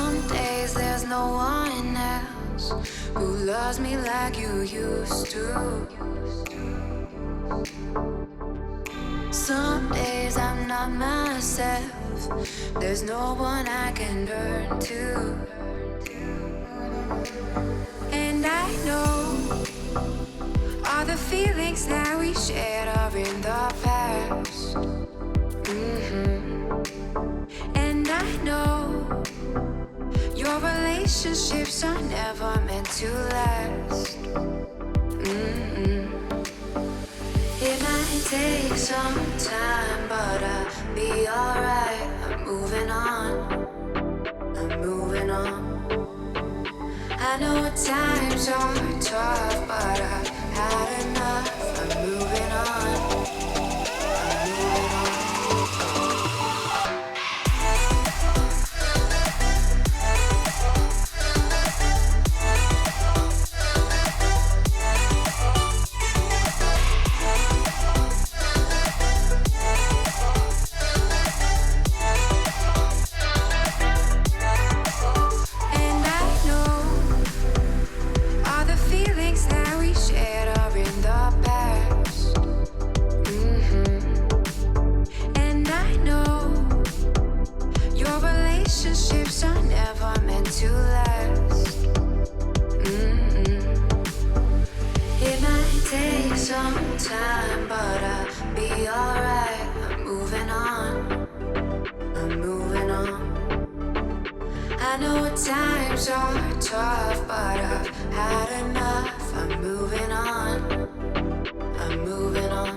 Some days there's no one else who loves me like you used to. Some days I'm not myself. There's no one I can turn to. And I know all the feelings that we shared are in the past. And I know your relationships are never meant to last. It might take some time, but I'll be alright. I'm moving on. I'm moving on. I know times are tough, but I've had enough. I'm moving on. I'm moving on. Times are tough, but I've had enough. I'm moving on. I'm moving on.